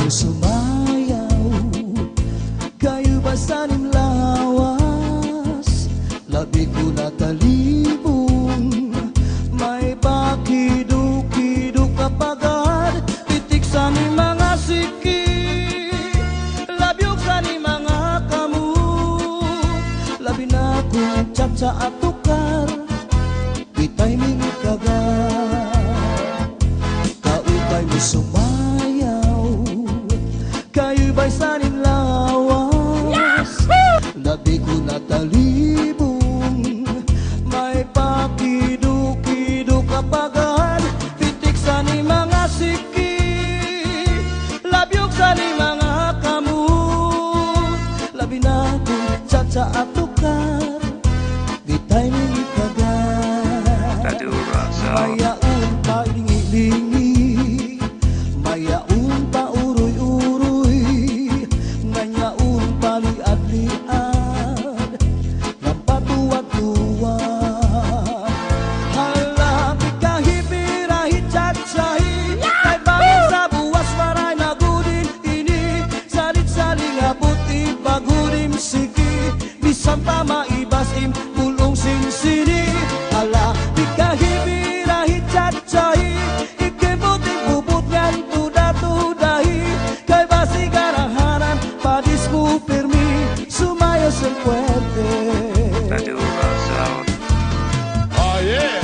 sumayaw, kayo ba sanim lawas, labi ko natalibong, may bakiduk-kiduk kapagad, titik sa ni mga siki, labyog sa ni mga kamu, labi na kong tsa at tukar, bitay ming kagat, kaupay mo sumayaw, kayo ba'y sanim lawas, labi ko natalibong, may pakiduk-kiduk kapagad, pitik sa ni mga siki, labyog sa ni mga kamu, labi na kong tsa at tukar, bitay ming kagat, mayaon pa lingi-lingi, mayaon pa uroy-uroy, ngayaon pa liad-liad, ng patuwad-tuwad. Hala, pikahipirahit tsa-tsahi, kay bangin sa buwas maray na gudin ini, salit-saling abot ibagudim siki, bisan pa maibasim pulong sinsini. Hala, pikahipirahit tsa-tsahi, ikibuting bubut ngan tuda-tudahi, kay basi garahanan padis mo pirmi, sumayo sa puwerte. Oh yeah!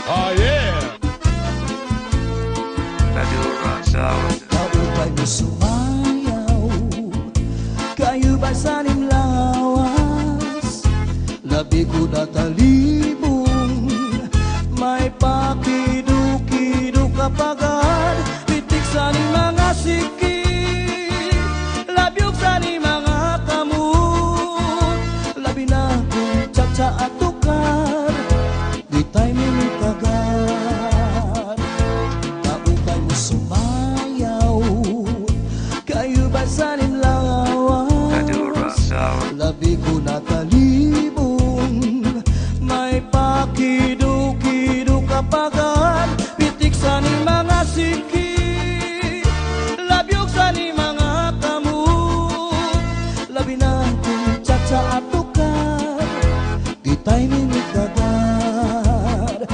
Oh yeah! Kaupay mo sumayaw, kayo ba sanim lawas, labi ko natalibong, may pakiduk-kiduk kapagad, pitik sa ni mga siki, labyog sa ni mga kamu, labi na kong tsa at tukar, di tayo ming kagat, kaupay mo sumayaw, kayo ba sanim lawas, labi ko natalibong, may pakiduk-kiduk kapagad, pitik sa ni mga siki, labyog sa ni mga kamu, labi na kong tsa at tukar, di tayo ming kagat,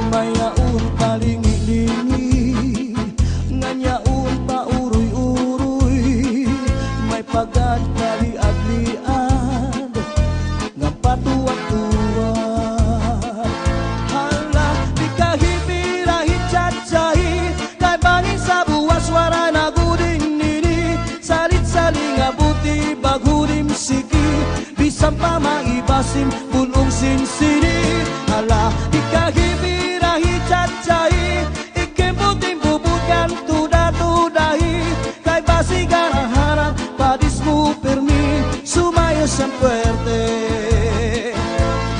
mayaon pa lingi-lingi, ngayaon pa uroy-uroy, may pagad na liad-liad, ng patuwad-tuwad. Hala, pikahipirahit tsa-tsahi, kay bangin sa buwas wara na gudin nini, salit-saling abuti bagudim siki, bisan pa maibasim pulong sinsini. Hala, pikahipirahit tsa-tsahi, ikibuting bubugan tuda-tudahi, kay basi garahanan padis mo pirmi, sumayo sa puwerte.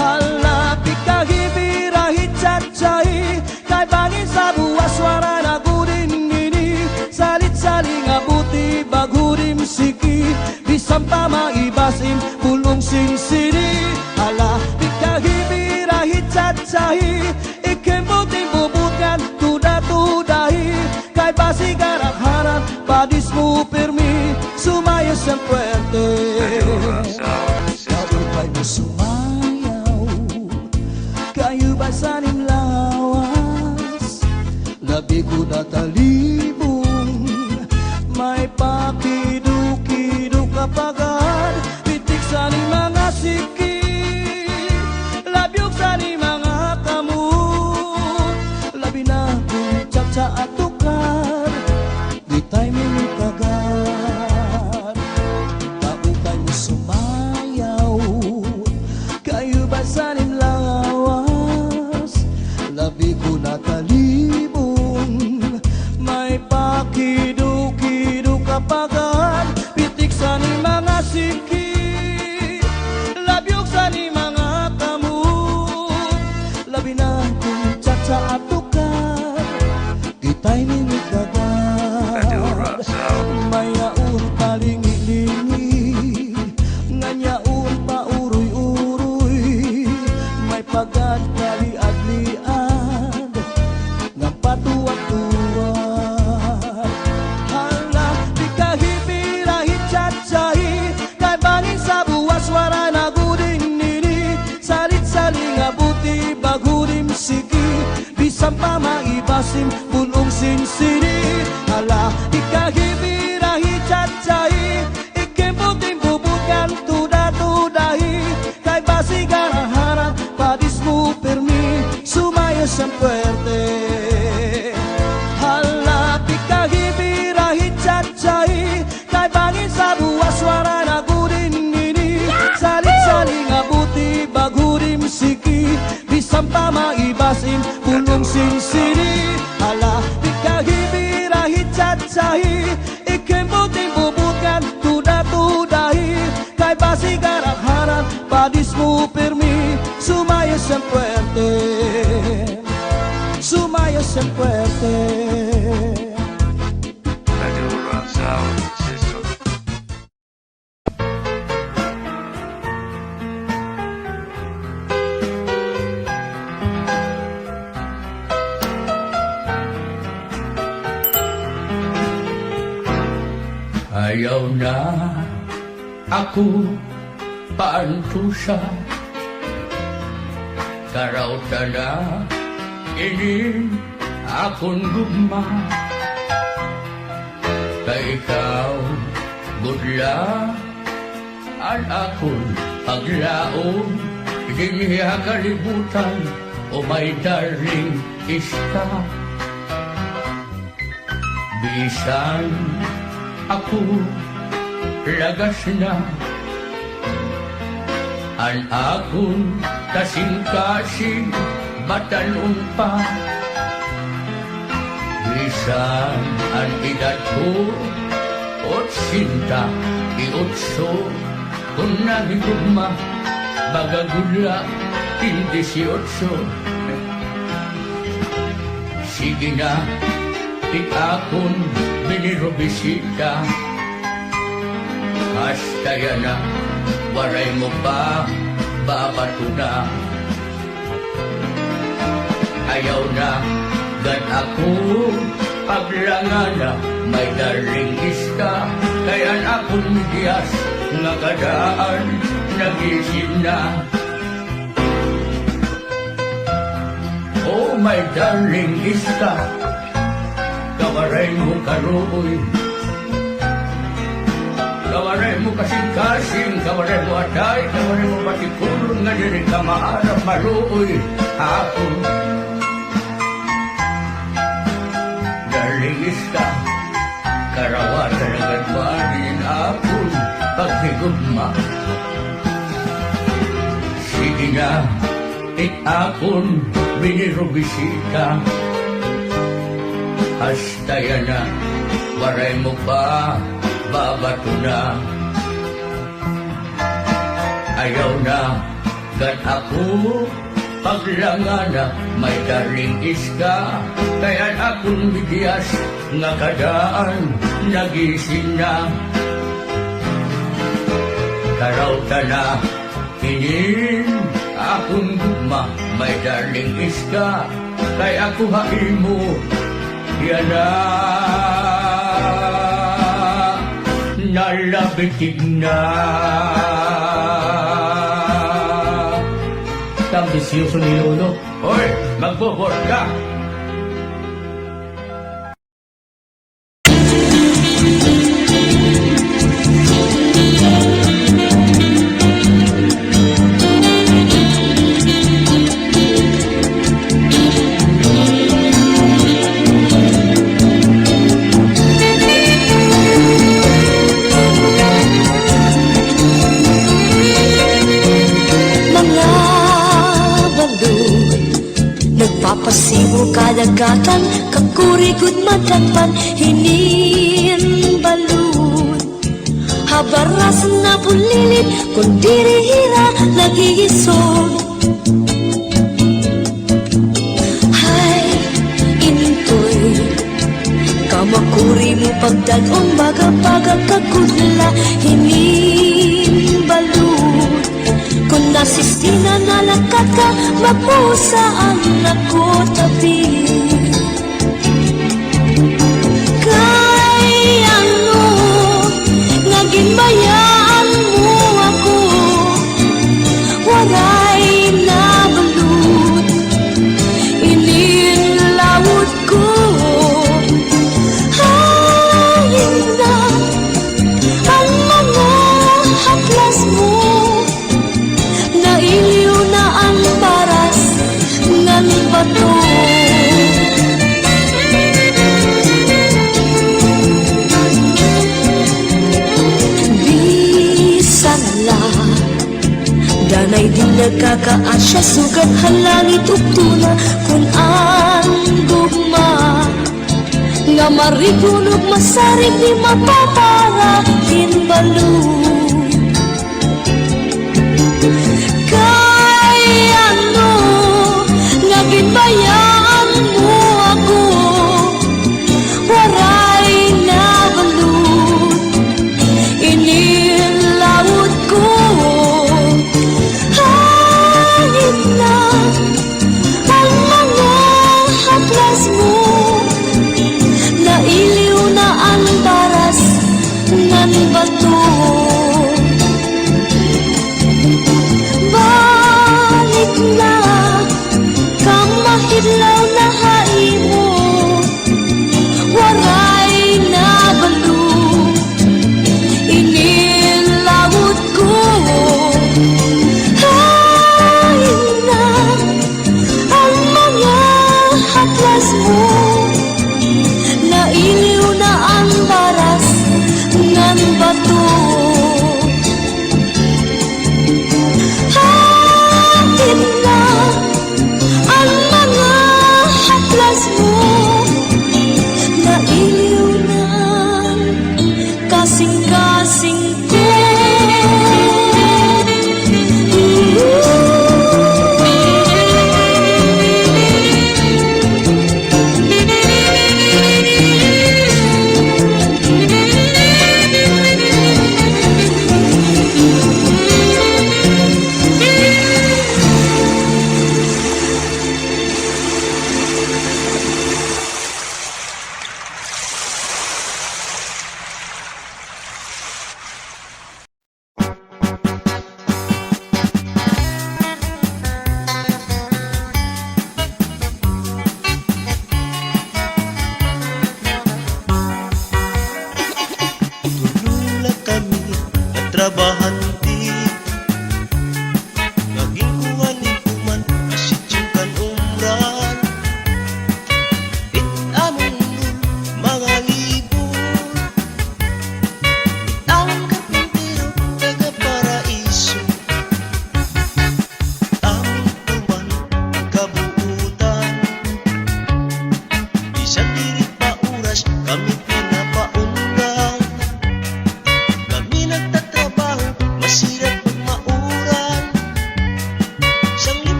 Hala, pikahipirahit tsa-tsahi, kay bangin sa buwas wara na gudin nini, salit-saling abuti bagudim siki, bisan pa maibasim pulong sinsini. Hala, pikahipirahit tsa-tsahi, ikibuting bubugan tuda-tudahi, kay basi garahanan padis mo pirmi, sumayo sa puwerte. Kaupay mo sumayaw, kayo ba sanim lawas, labi ko natalibong, may pakiduk-kiduk kapagad, pitik sa ni mga siki, labyog sa ni mga kamu, labi na kong tsa at tukar, di tayo ming kagat, kaupay ibasim bulong sinsini. Hala ikahibirahi cacai ikembuk-imbuk bukan tudah-tudahi. Kay basi garaharan padismu permi sumaya sempuerte. Hala ikahibirahi cacai kay bangin sa buah suara nagudin ini. Saling-saling abuti bagurim siki bisampa maibasim bulong sinsini. Hala ikahibirahi cacai ikembuk-imbuk bukan tudah-tudahi. Kay basi garaharan padismu permi sumaya sempuerte. Sumaya sempuerte. Radio Rangsau System. Ayaw na ako paantusa, karauta na ini akong gugma. Kay ikaw gudla ang akong paglaom, dinhiya kalibutan o my darling iska. Bisan ako lagas na ang akong kasing-kasing batanon pa. Bisan ang edad ko 88 kung nahigugma magagula 18. Sige na ikakon binirobisita. Hasta yan na, waray mo pa, babato na. Ayaw na, gan ako, paglangan na, may darling iska. Kaya akong midiyas, nga kadaan, nagising na. Oh, my darling iska, kawaray mo karoy. Kawaray mo kasing-kasing, kawaray mo atay, kawaray mo patikulong nga diri ka maharap maluoy ako. Darling iska, karawatan ang admanin akong paghigugma. Sige na, akong binirobisita. Hasta yan na, waray mo pa, babato na. Ayaw na, gan ako, paglangan na, may darling iska. Kaya akong bigyan nga kadaan, nagising na. Karauta na, kinin, akong gugma, may darling iska. Kaya ako hain mo, yan na. Nalabitig na. Tambisyoso ni Lolo. Hoy, magbobor ka. Nagpapasibo kadagatan, kakurigod madagpan, hinin balud. Habaras na bulilit, kung dirihira, nagigisod. Hay, intoy, kamakuri mo pagdadong baga-baga kagudla, hinin balud. Kung nasistina nalakat ka, magpusaan ako tabi. Kay ano, naging bayaan mo ako, waray na balut, inilawot ko. bato. Bisan lang danay di nagkakaasya, sugat halangit uktuna kung ang gugma nga marigunog masarig di mapapara kinbalut. Kay ano nga ginbayaan mo ako, waray na balut inilawod ko. Hangit na ang mga haplas mo, nailiw na ang baras ng bato.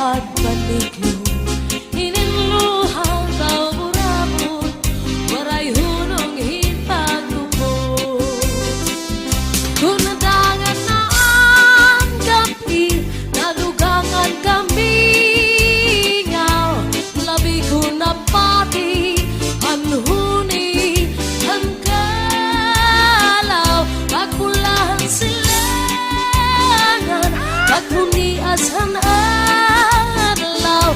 pagpaligyo ininluhan tao burabot waray hunong hipagtubot kung nadangan na ang gabi nadugangan kami ngaw labi ko na pati anhuni ang kalaw pagpulahan silangan paghuni asan adlaw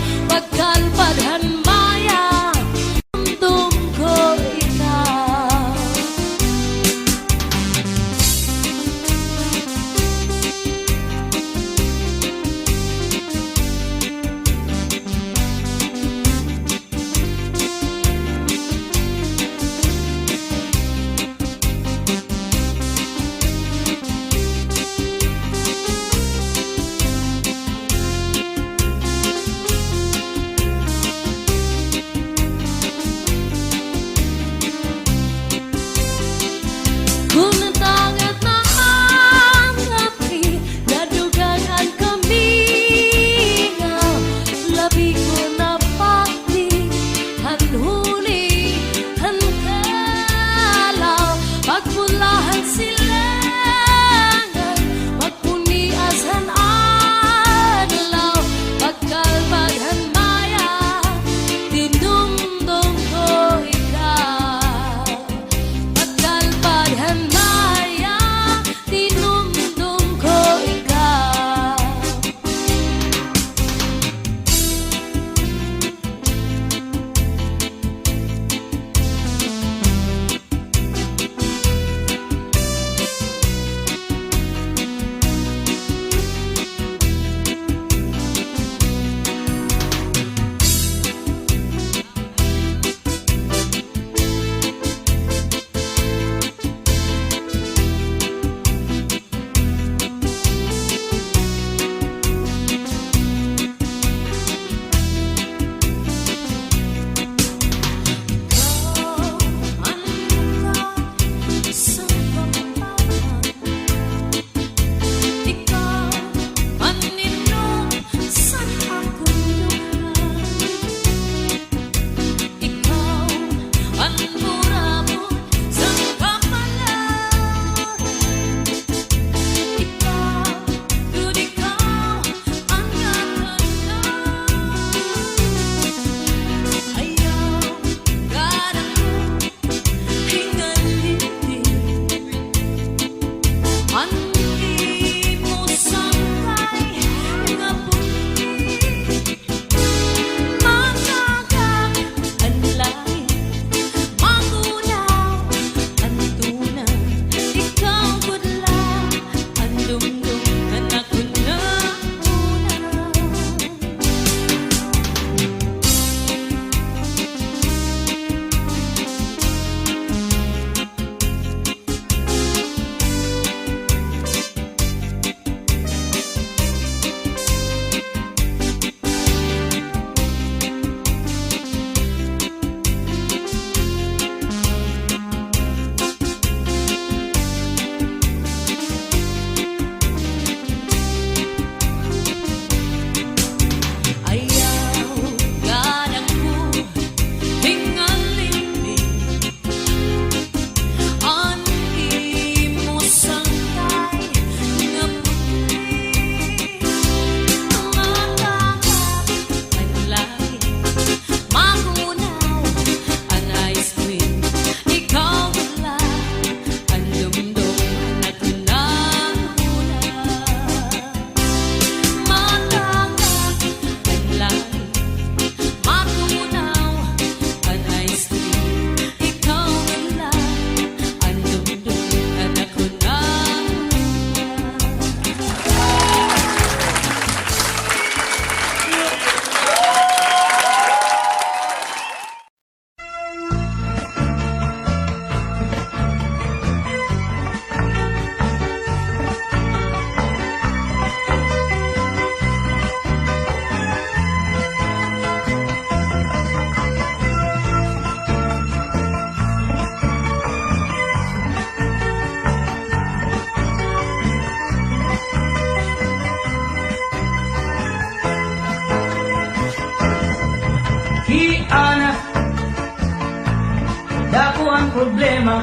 problema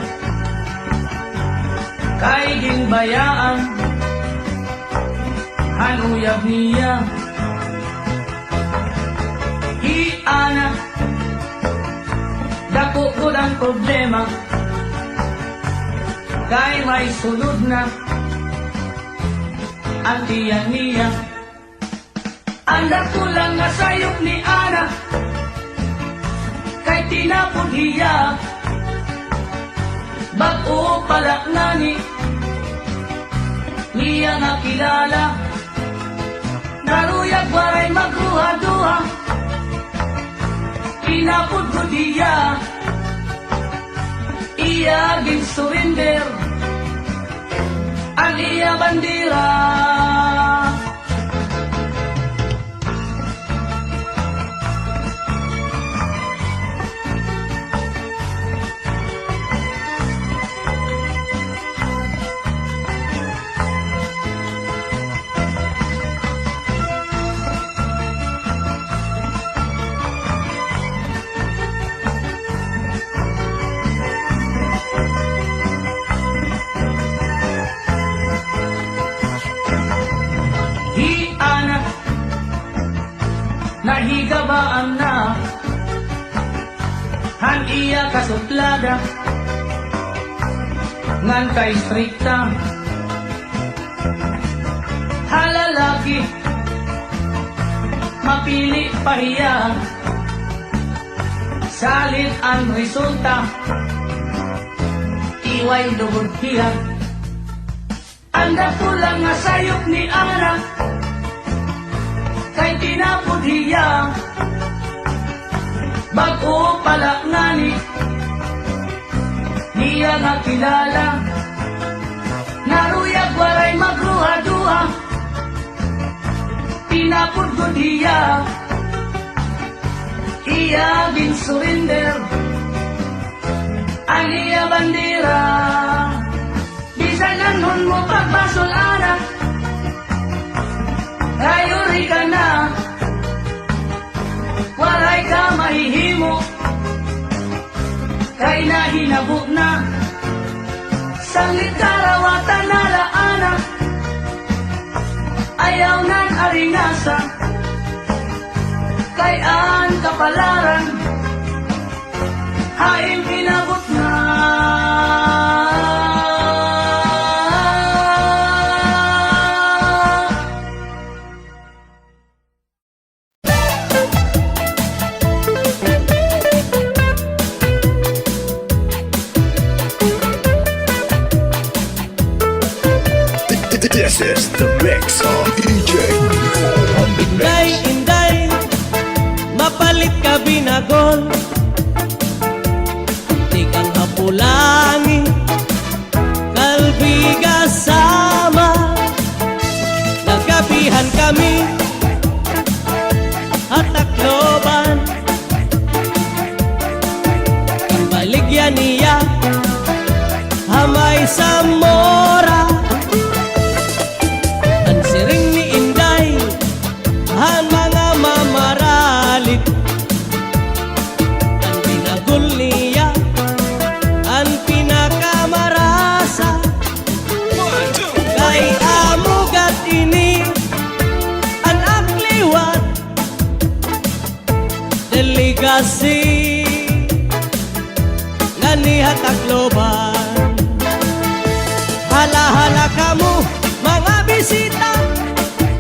kay ginbayaan hanuyab niya iana dako gud ang problema kay may sulod na ang tiyan niya anda ko lang nga sayop ni ana kay tinapod hiya bago pala ngani niya nakilala naruyag waray magruha-duha tinapod ko diya iya gin surrender ang iya bandira nahigabaan na han iya kasuplada ngan kay strikta halalaki mapili pahiya salit ang resulta iway lugod hiya anda pulang nga sayop ni ana kay tinapod hiya bago pala ngani niya nakilala naruyag waray magruha-duha tinapod ko hiya iya bin surrender ang iya bandira bisan nanon mo pagbasol ana ayuri ka na waray ka mahihimo kay nahinabo na sanglit karawatan na laana ayaw nan aringasa kay an kapalaran haing pinabot na This is the mix of DJ on the Inday, mix. inday, mapalit ka binagol. Di kang hapulangi, kalbiga sama. Nagkapihan kami, at takloban. Baligyan niya, hamay sa mora. Han mga mamaralit ang binagul niya ang pinakamarasa kay amugat ini ang akliwat delegasi nga nihatakloban hala-hala kamu mga bisita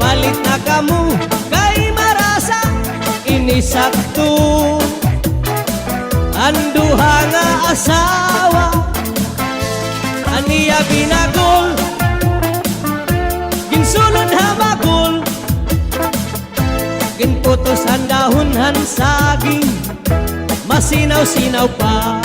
palit na kamu kay marasa inisakto anduha nga asawa aniya binagol ginsulod habagol ginputos ang dahon saging masinaw-sinaw pa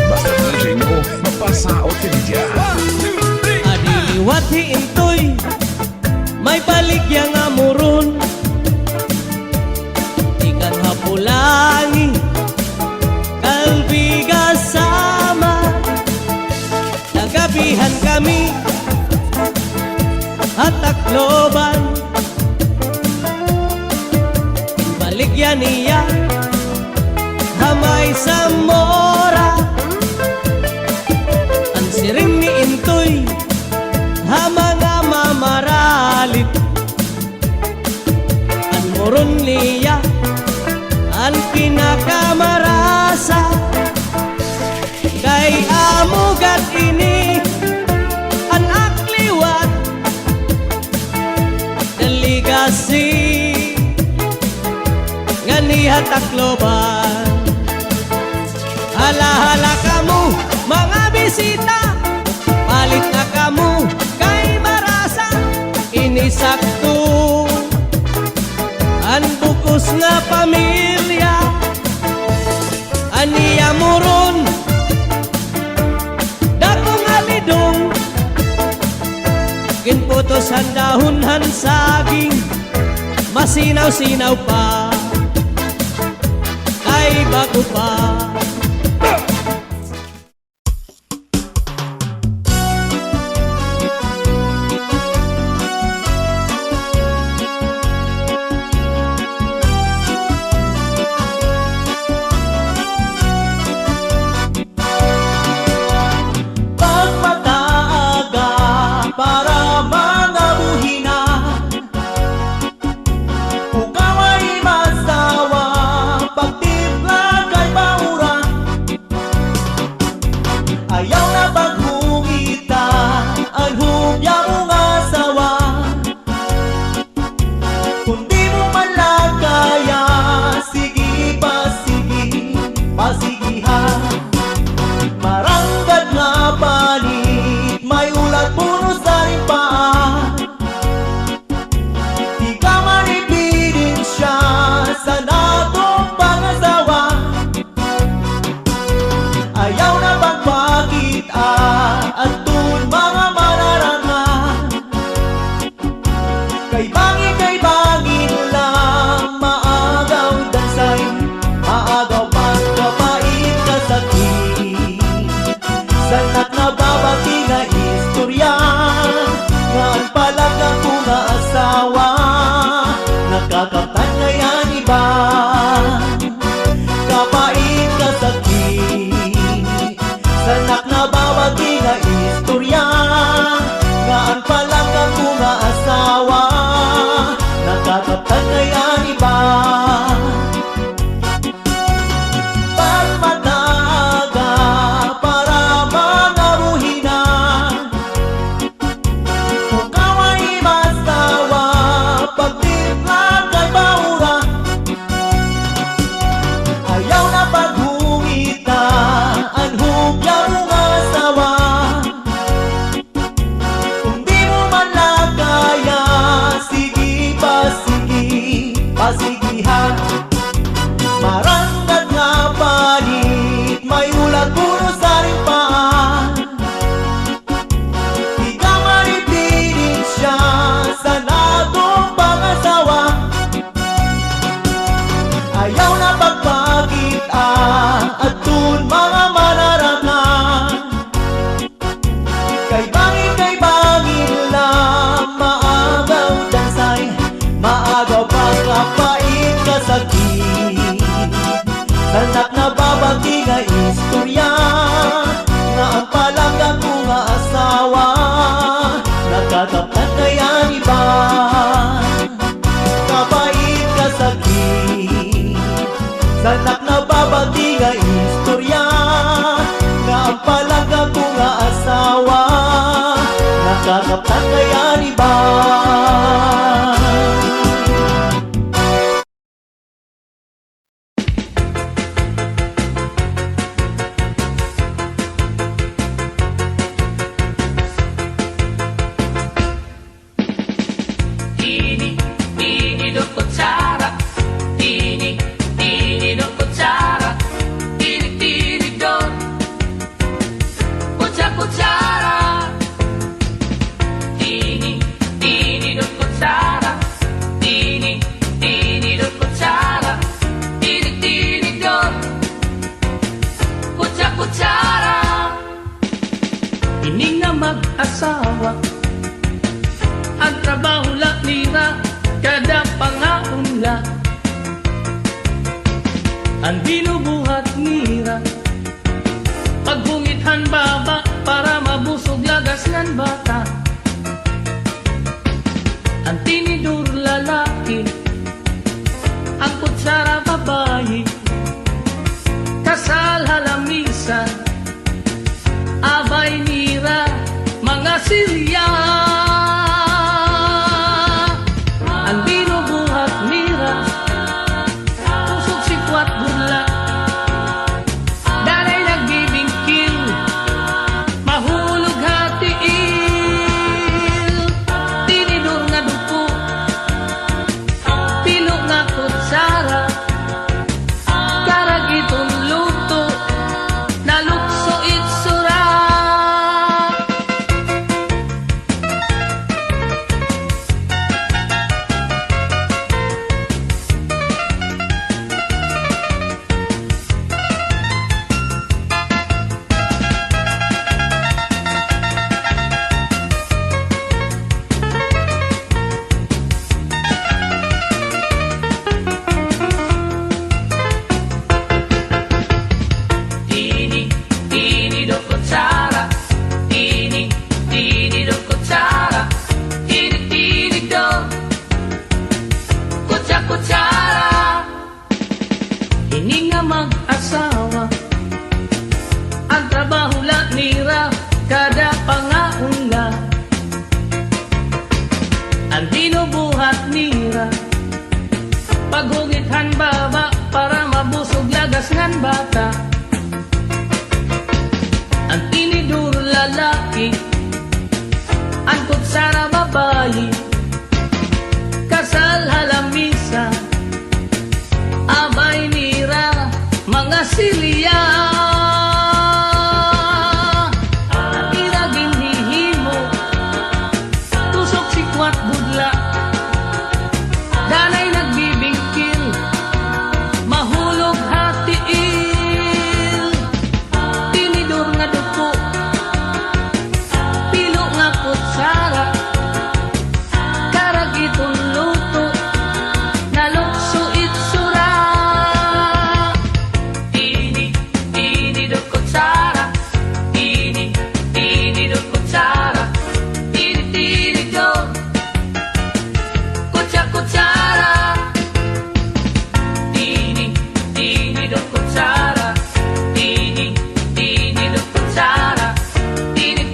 Basta DJ mo, mapasaot ka dyan. Liwat hiintoy, may baligya nga muron. Ikan hapulangi, kalbiga sama. Nagabihan kami, at takloban. Baligya niya, hamay sa mora. Ang siring ni Intoy, mga mamaralit. Ang moron niya, ang pinakamarasa. Kay amugat ini, ang akliwat, deligasi, nga niya takloban. Hala-hala kamu, mga bisita, palit na kamu, kay marasa, inisakto. Ang bukos nga pamilya, aniya muron, dakong alidong, ginputos ang dahon saging, masinaw-sinaw pa, ay bago pa. Pagpataaga para mga buhina, ukaw ay masawa, pagtipla kay paura. Ayaw na paghungita, ang hubya mong asawa. Kung di mo man lang kaya, sige pasigihan. Maranggat nga palit, may ulat puno sa limpaan. Di ka manipiling siya sa natong pangasawa. Ayaw na pagpakita at tun mga mararangan. Kay bangin lang, maagaw dansay, maagaw pagkapain. mag-asawa. Ang trabaho la nira, kada pangaunla. Ang binubuhat nira, pagbungithan baba para mabusog lagas ng bata. Ang tinidur lalaki, ang kutsara babae, kasal halamisan, abay nira, mga silya. Ang binubuhat nira, pusok sikwat burla, dalay nagbibingkil, mahulog hatiil. Tinidur nga dupo, pilo nga kutsara, karagitong luto, nalukso itsura. Tini do kutsara, tini do kutsara, tini do kutsara. Ini nga mag-asawa, ang trabaho la nira, kada pangaunla. Ang binubuhat nira, paghungithan baba para mabusog lagas ng bata. Ang tinidur lalaki, ang kutsara babae, kasal halamisa, abay nira, mga silya. Ang iraging hihimo, tusok sikwat budla, danay nagbibingkil, mahulog hatiil. Tinidur nga dupo, pilo nga kutsara, karagitong luto, nalukso itsura. Tini do kutsara, tini do kutsara, tini do kutsara. Tini do kutsara, tini do kutsara, tini do kutsara. Tini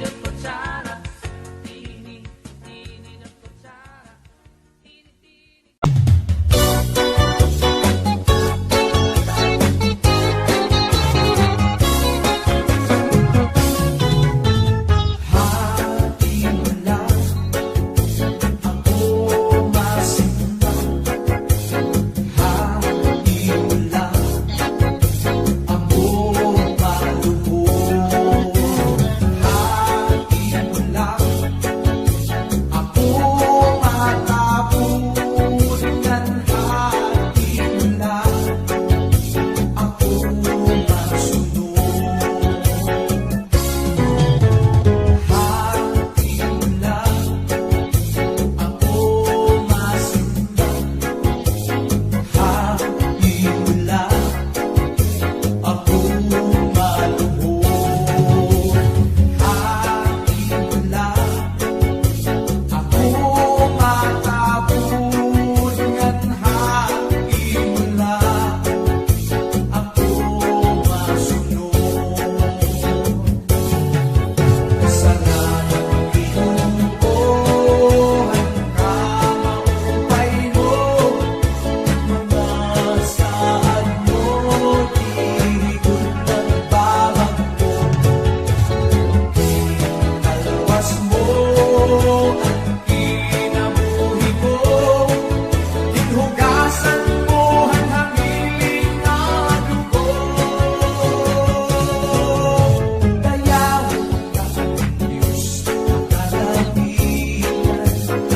do kutsara, tini do kutsara.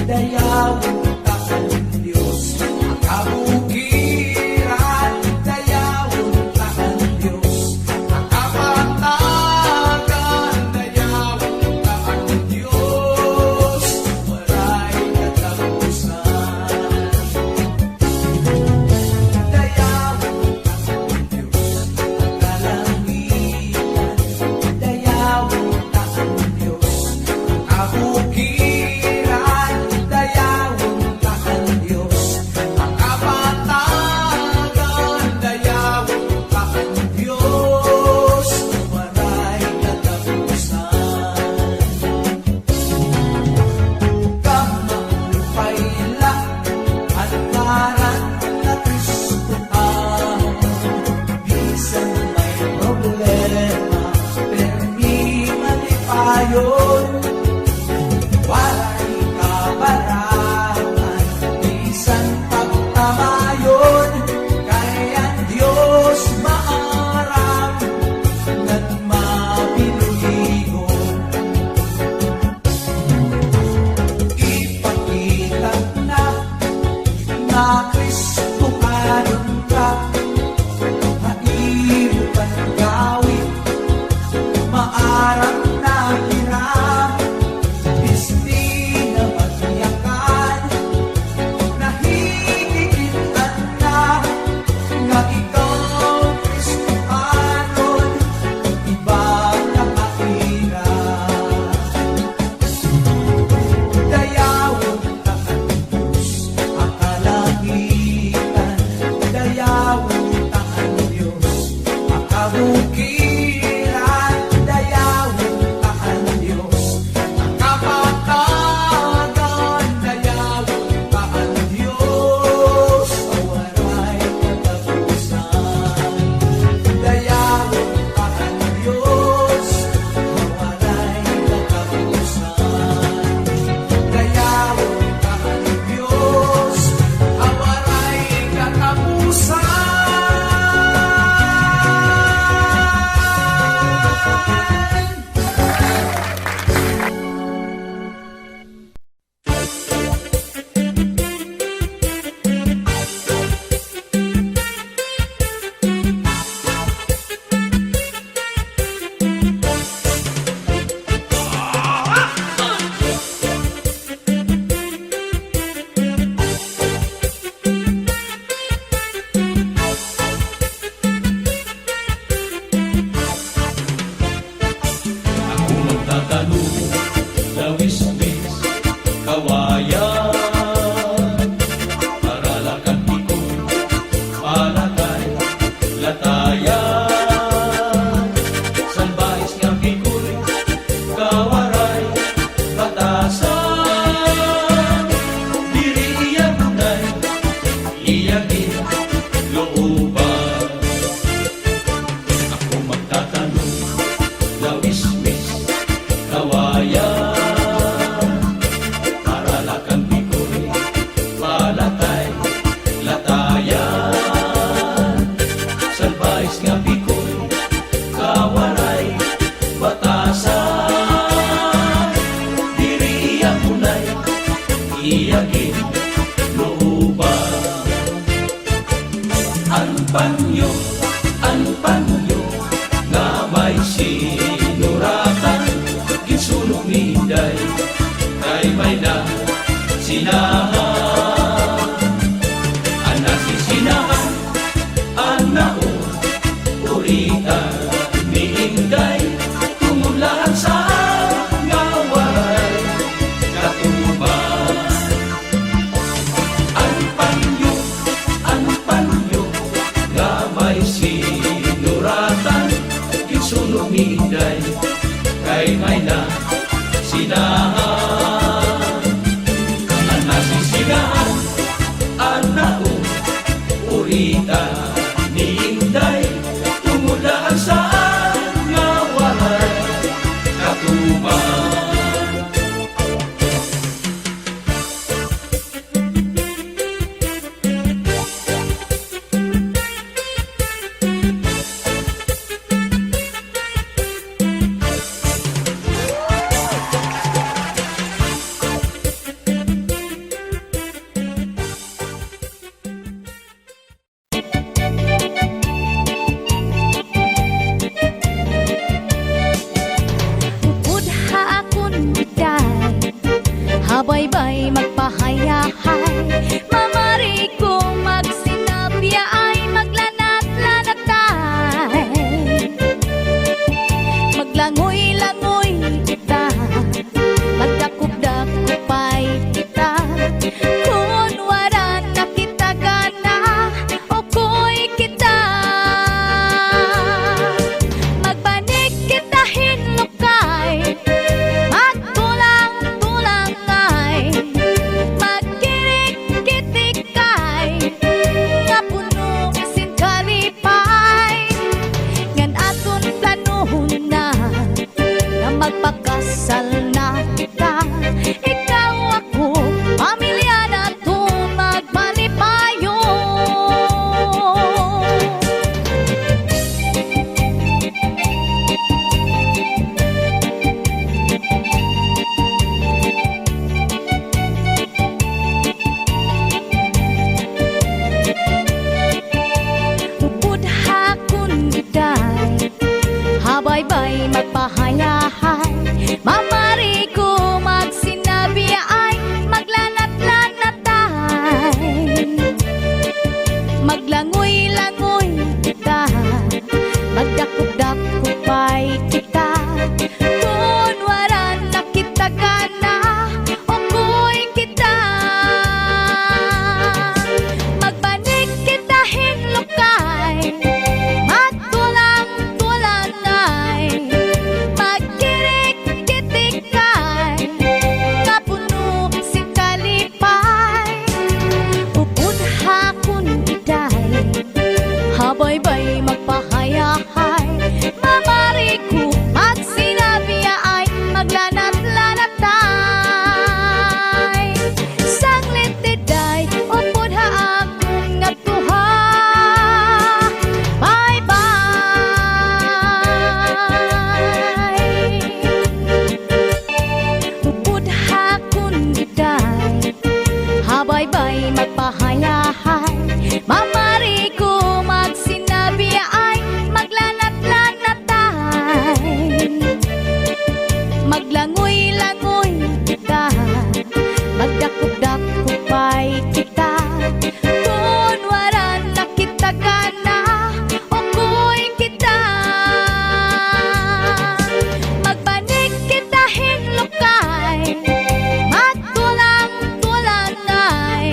Dayawin ka ang Diyos, ang kabukiran. panyo nga may sinuratan ginsulong ni Day kay may na sinahan ana si sinahan ana urita ni Inday tumulan sa ngaway katuban ang panyo nga may sinuratan ginsulong ni Inday kay may na sinahan ana si sinahan ana urita ni Inday tumulaan sa ngaway katuban Budha akon biday, habaybay magpahayahay. Mamari ko magsinabya ay maglanat-lanatay. Maglangoy-langoy kita, magdakop-dakopay kita. Kung wala na kita gana, okoy kita. Magbanig kita hinlukay, magtulang-tulangay, magkirik-kitikay, nga puno sin kalipay. Ngan aton planuhon na, nga magpakasal na kita. Ikaw ako, pamilya na to magmalipayo. Budha kun biday, habaybay magpahayahay. Mamari ko magsinabi ay maglanat-lanatay. Maglangoy-langoy kita, magdakop-dakopay kita. Kung wala na kita gana, okoy kita. Magbanig kita hinlukay, magtulang-tulangay, magkirik-kitikay, nga puno sin kalipay. Budha kun biday, habaybay magpahayahay. Mamari ko magsinabi ay maglanat-lanatay. Saglit tiday, o budha akong ngatuha. Bye-bye. Budha kun biday, habaybay magpahayahay. Mamari ko magsinabi ay maglanat-lanatay. Maglangoy-langoy kita, magdakop-dakopay kita. Kung wala na kita gana, okoy kita. Magbanig kita hinlukay, magtulang-tulangay,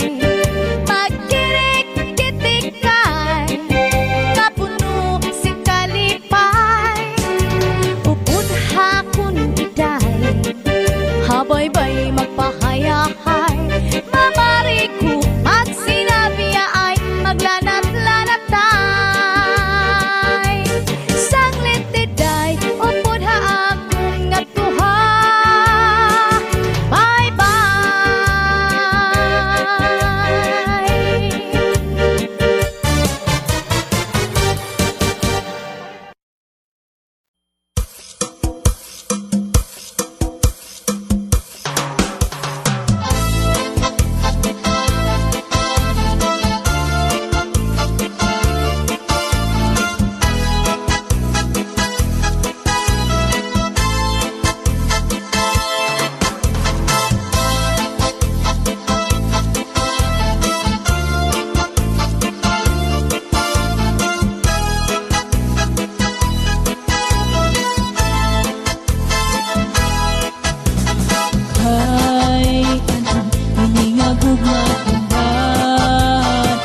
makumbatan,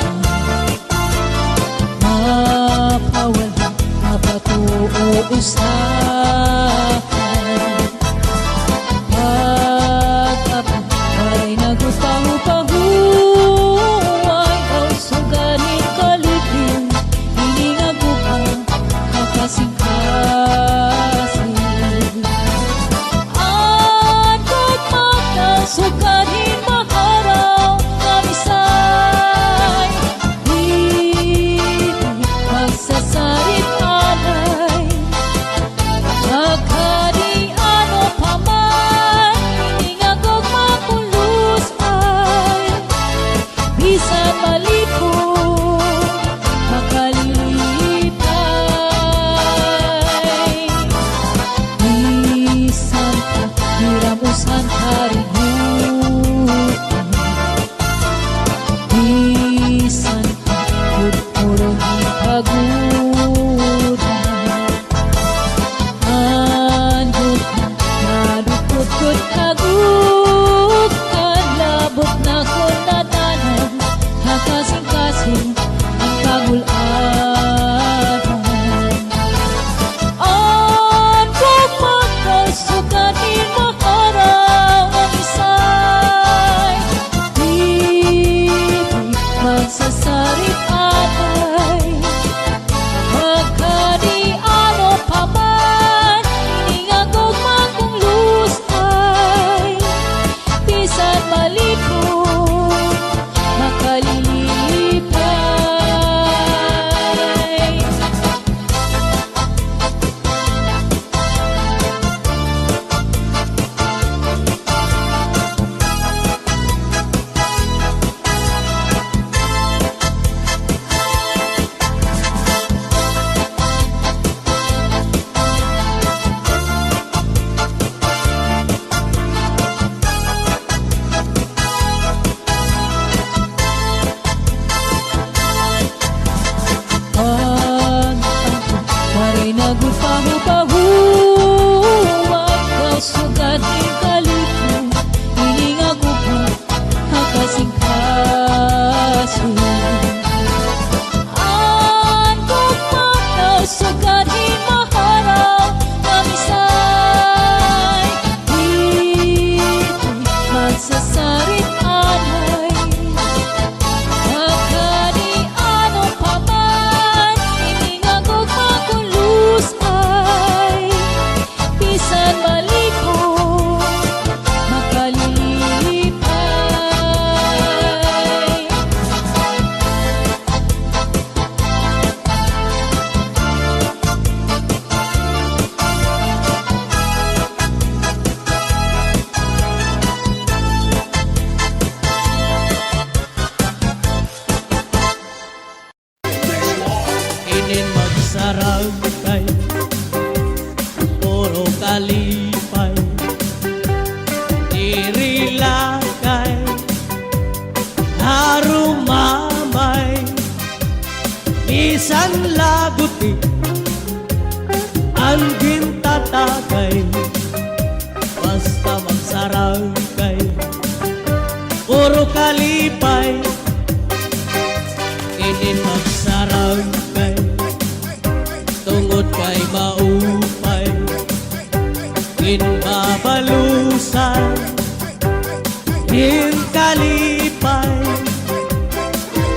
mapawala, mapatuusahan. Pag-apa, ay nagutaw-tahuay, daw suganin kalipin, hiningagupan, kakasing-kasing. At pagmagasuganin maharaw, kamisay, hindi magsasarit alay. Magkadiano pa man, hiningagog mapulos ay, bisan malipo, makalilipay. Bisan ka, hiramusan karigutan, bisan ka, puro-puro hipagutan. Anduk nadukut aguk kalabot na kunadanan, hakasing-kasing ang kagularan. Anduk magkasuganin maharaw ang isay, di magsasarit atay. Magkadiano pa man, hiningagog makong lusay, bisan malipo, makalilipay. Pag-apa, waray nagutaw-tahuay, daw suganin kalipin, hiningagupan, hakasing-kasing. Anduk magkasuganin maharaw, kamisay, di magsasarit alay. Magkadiano pa man, hiningagog makulos ay, bisan malipo, makalilipay. Inin magsarang kay puro kalipay, dirilakay, harumamay, bisan laguti ang gintatagay. Basta magsarang kay puro kalipay, inin magsarang kay tungod kay maupay, inbabalusan, kalipay,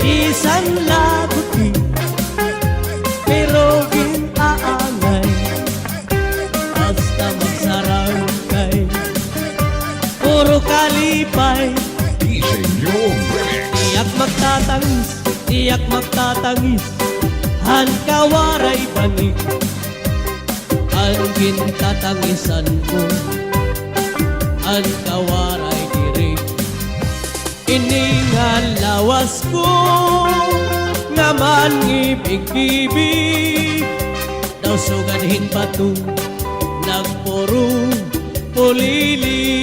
isan labuti, pero ginaangay, basta magsarang kay puro kalipay. DJ New Remix. Tiyak magtatangis, han kawaray bangik, ang gintatangisan ko, ang kawaray diri. Iningan lawas ko, naman ibig-ibig, daw suganhin pa to, nagpuro pulili.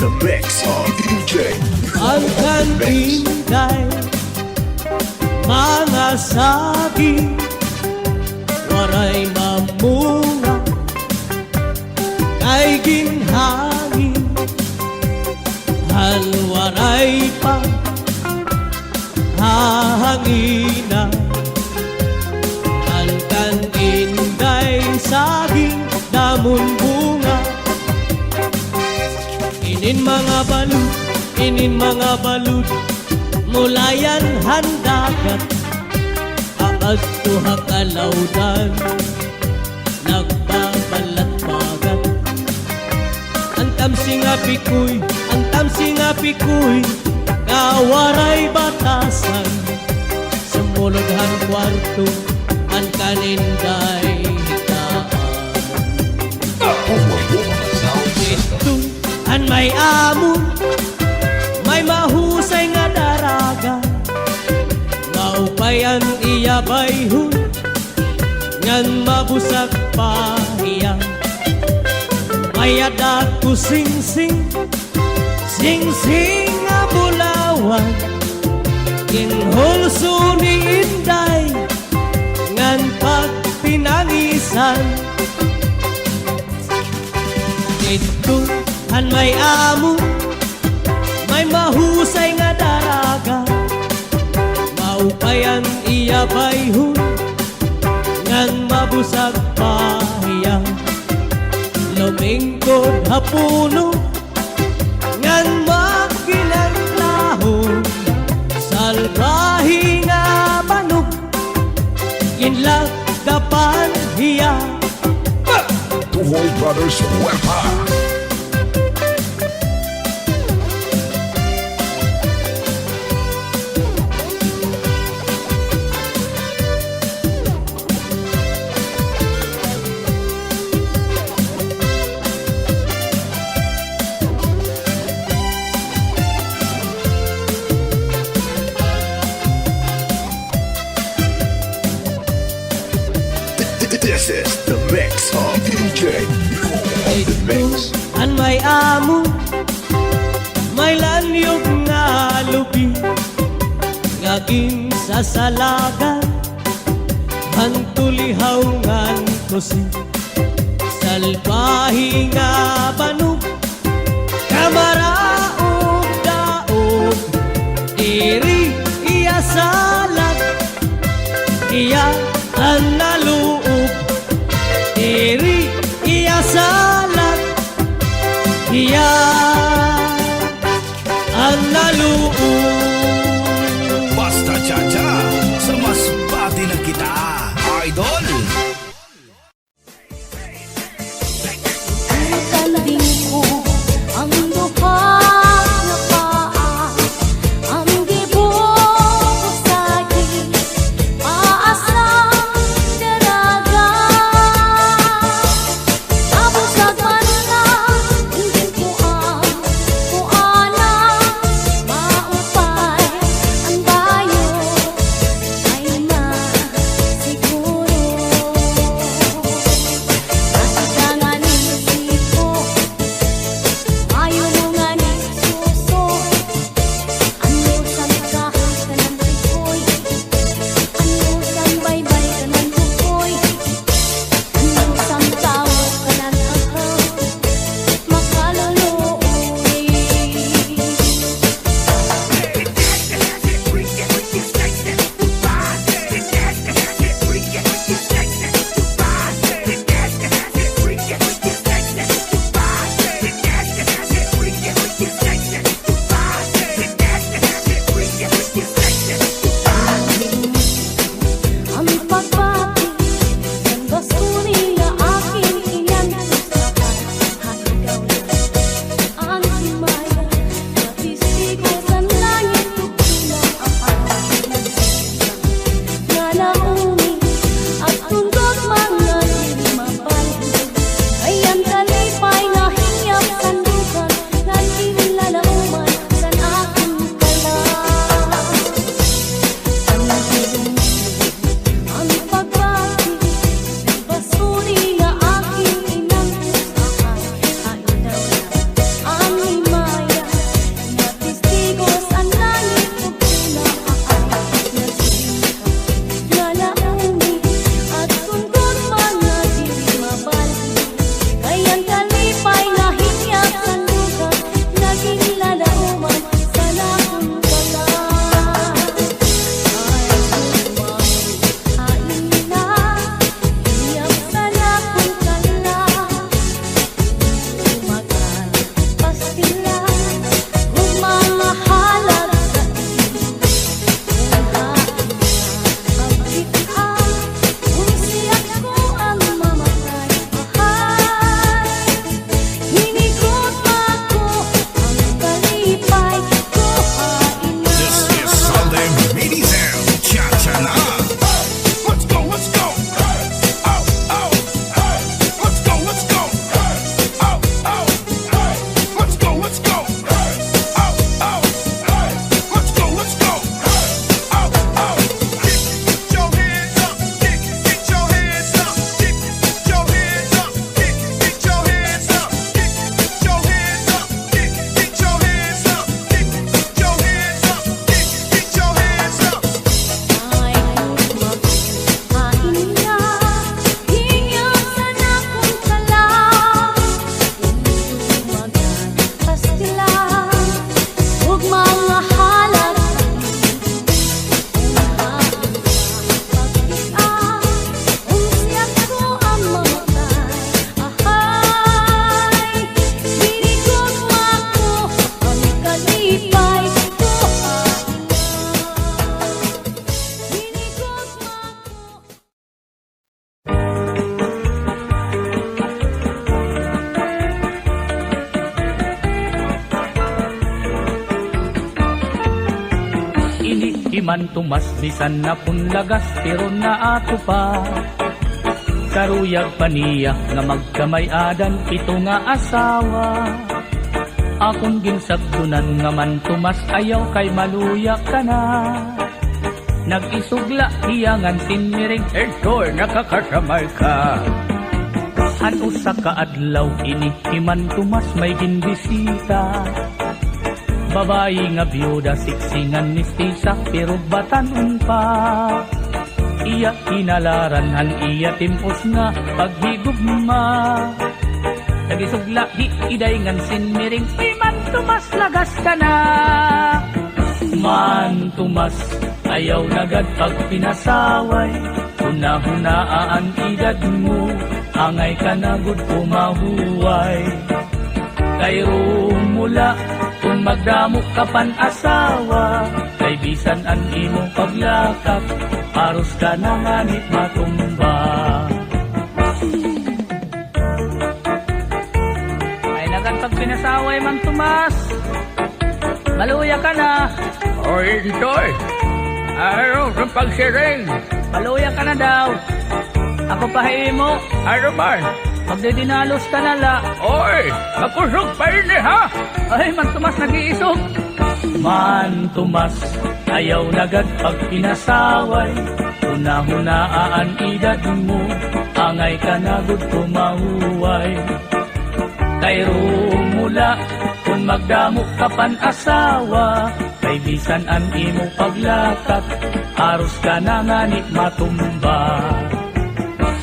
the mix of DJ Ang kaninday mga saging waray mamunga kay ginhangin halwaray pa hahangina ang kaninday saging damon bunga inin mga balud mulayan handagat aad tuha kalawdan nagbabalat-bagat ang tamsing apikoy kawaray batasan sumulodhan kwarto ang kaninday hitaan ito ang may amon may mahusay nga daraga maupayan iya bayhon ngan mabusag pahiya may adat ko sing-sing nga bulawan kinhulso ni Inday ngan pagpinangisan ito ang may amon may mahusay nga daraga maupayan iya bayhon ngan mabusag pahiya lumingkod hapuno ngan magkinanglahon salbahi nga banog kinlagdapan hiya Tuhoy Brothers Wepa. This is the mix of DJ on the mix. An may amo may lanyog nga lubi ngaging sasalagan hantulihaw ngan kusi salbahi nga banog kamaraog daog diri iya salag iya ang naluog diri iya salag iya ang naluog Basta Chacha, sa mas bati na kita, idol! Tanding ko ang duha na paa, ang gibo man tumas bisan na punlagas pero naato pa. Karuyag paniya nga magkamay-adan ito nga asawa. Akong ginsagdunan nga man tumas ayaw kay maluya ka na. Nag-isugla hiyangan sinmiring ertor nakakasamay ka. Ano sa kaadlaw ini himan tumas may ginbisita. Babayi nga byuda siksingan mistisa pero batanon pa. Iya kinalaran han iya timpos nga paghigugma. Nagisugla di iday ngan sinmiring himan tumas lagas ka na. Man tumas ayaw nagad pag pinasaway. Hunahunaan edad mo angay ka na gud pumahuway. Kay rumula kung magdamo ka pan asawa. Kay bisan an imong paglakap aros ka na nganit matumba. Ay nagad pag pinasaway man tumas. Maluya ka na. Oy, Intoy! Araw sa pagsiring! Maluya ka na daw. Ako pahimo. Ano man? Magdidinalos ka na la. Oy! Makusog pa rin ha! Ay, man tumas nag-iisog. Man tumas, ayaw nagad pag pinasaway. Hunahunaan edad mo, angay ka na gud kumahuway. Kay rumula, kung magdamo ka pan asawa. Kay bisan an imo paglakat, aros ka na nganit matumba.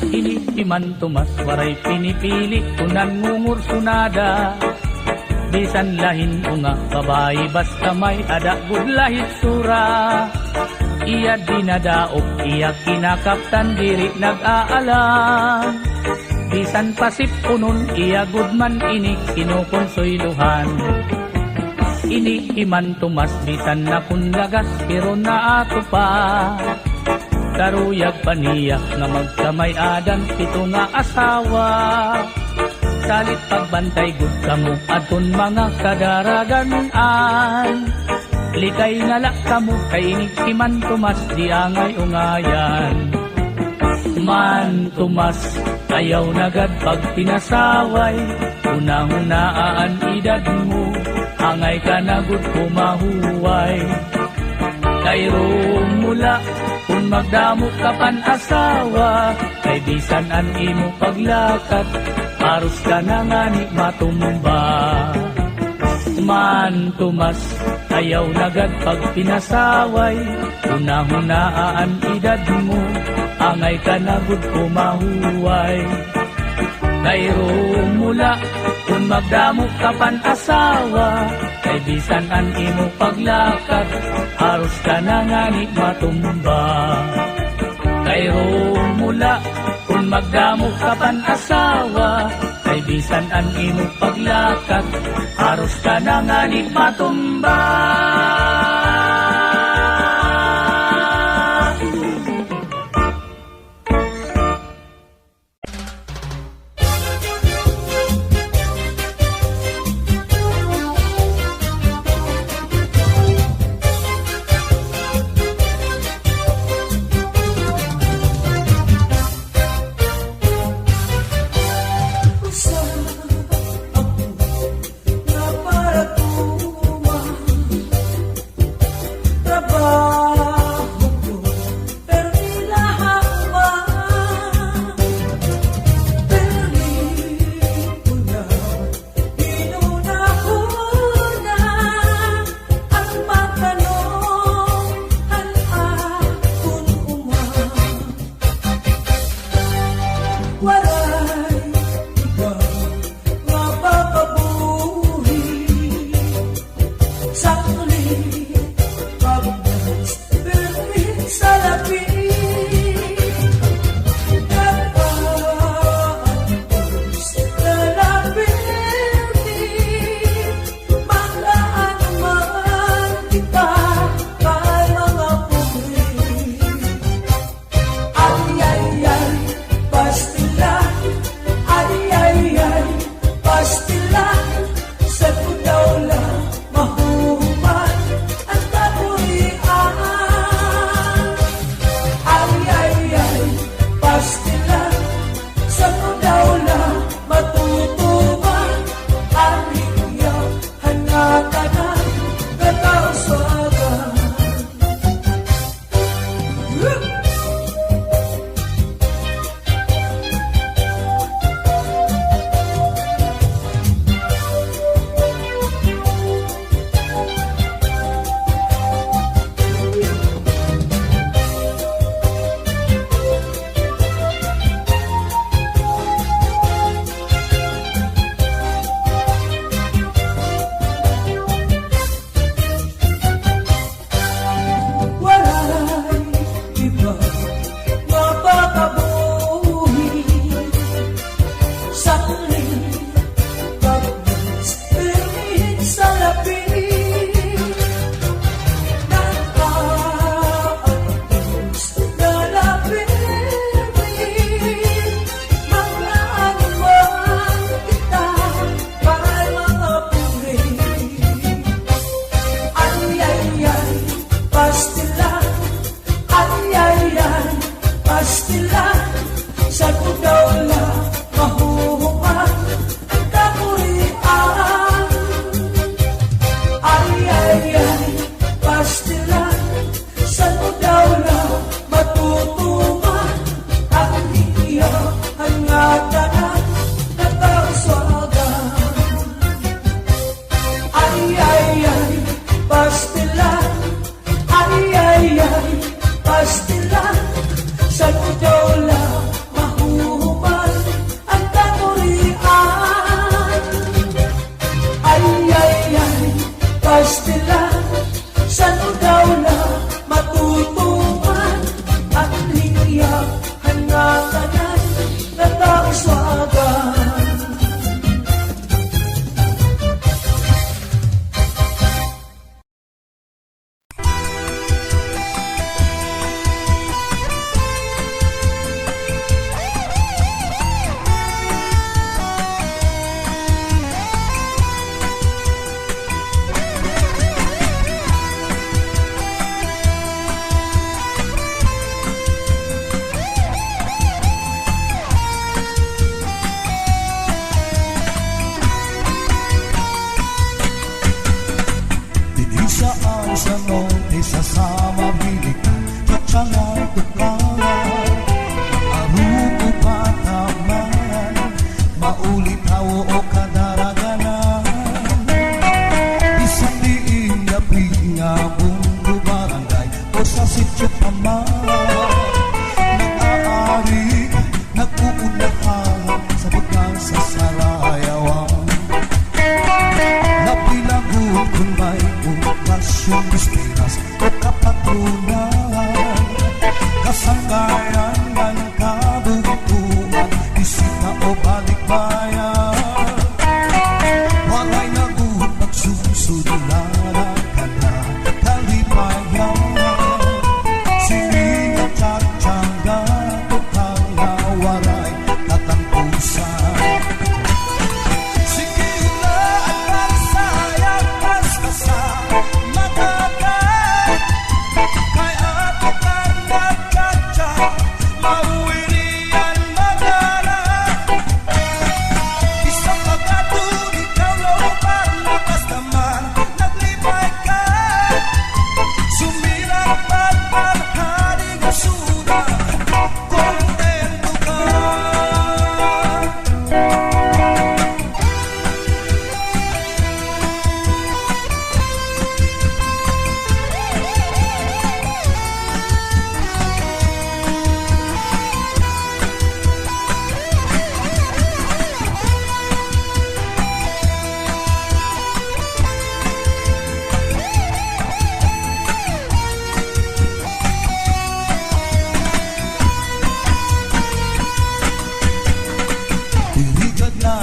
Iniman tumas, waray pinipili, kunan ngungur sunada. Bisan lahin ko nga, babae basta may adagod lahit sura. Iya dinadaog, iya kinakaptan, diri nag-aalam. Bisan pasip punon, iya gudman inik, kinukonsoyluhan. Iniiman tumas, bisan na kunlagas, pero naato pa. Karuyag paniyak nga magkamay-adan, pito nga asawa. Salit pagbantay gud kamo aton mga kadaraganan. Likay nga lak kamo kay inikiman tumas di angay ungayan. Man tumas ayaw nagad pag pinasaway. Unang-unaan edad mo angay ka na gud kumahuway. Kay rumula kung magdamo ka pan asawa. Kay bisan an imo paglakat aros ka na ngani matumba. Man tumas ayaw nagad pag pinasaway. Unang-unaan edad mo angay ka na gud kumahuway. Kay rumula kung magdamo ka pan asawa. Kay bisan an imo paglakat aros ka na ngani matumba. Kay rumula kung magdamo ka pan asawa. Kay bisan an imo paglakat aros ka na ngani matumba. Sa Udola mahuhuman ang kamurian. Ay, pastilan. Sa Udola matutuman at liyak hanakanan na tauswagan. Saan sa noon isasama bilikan Tatsangan tukaran Aruko pataman Maulit hawo o kadaraganan Isang diin na pinabunggo barangay O sa sityo paman Nag-aari Nag-uulahan Sa butang sa Sarayawan Napilagun kung may okasyon mistiras o kapatunan Kasanggayan ng kabuntuan Isita o balikbayan Walay naguhot magsusudularan ka na kalimayan Sining at tsatsangga o kalawaray tatangkusan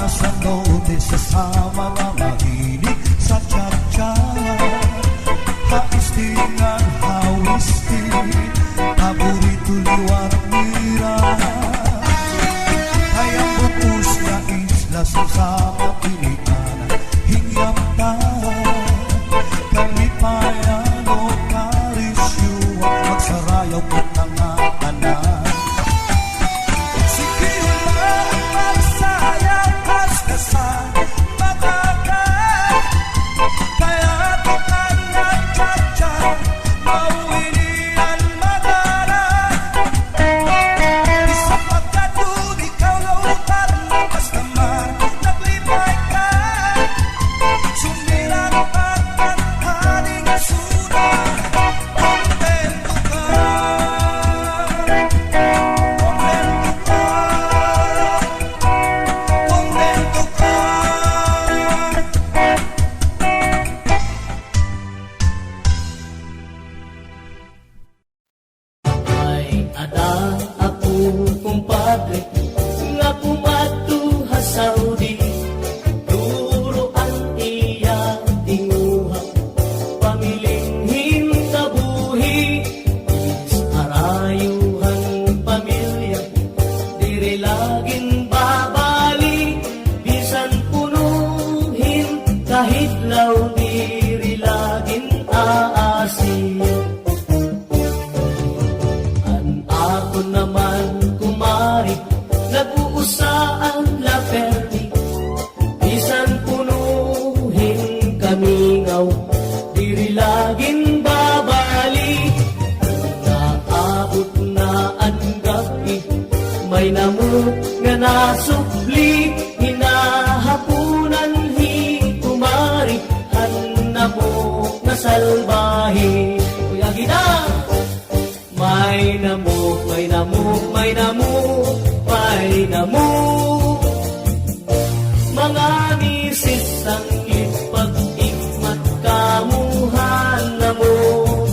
sa note sasama mga hilig sa tsa-tsa Haistingan, hawistin, paborito liwat mira Kayang bukus na isla sa kapilian Hingyam ta, kalipayan o karisyuan Magsarayaw ko tanga-tanan May namuk nga nasukli, hinahapunan hitumari, hanamok na salbahe. Kuya Gina, may namuk namuk, may namuk, may namuk, may namuk. Mga misis ang ipag-ikmat kamuhan namuk,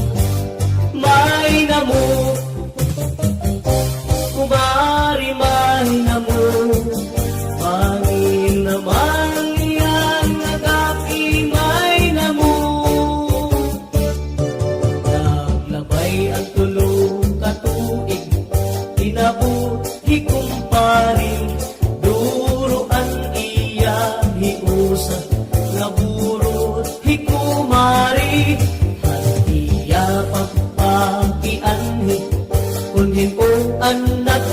may namuk. Kumari may namuk, pangin naman yan nagaki may namuk. Naglabay ang tulong katuig, tinabuhi kumpari, duruan iya hiusa, naburot hikumari, at iya pagpakianhi, kunhin kong anak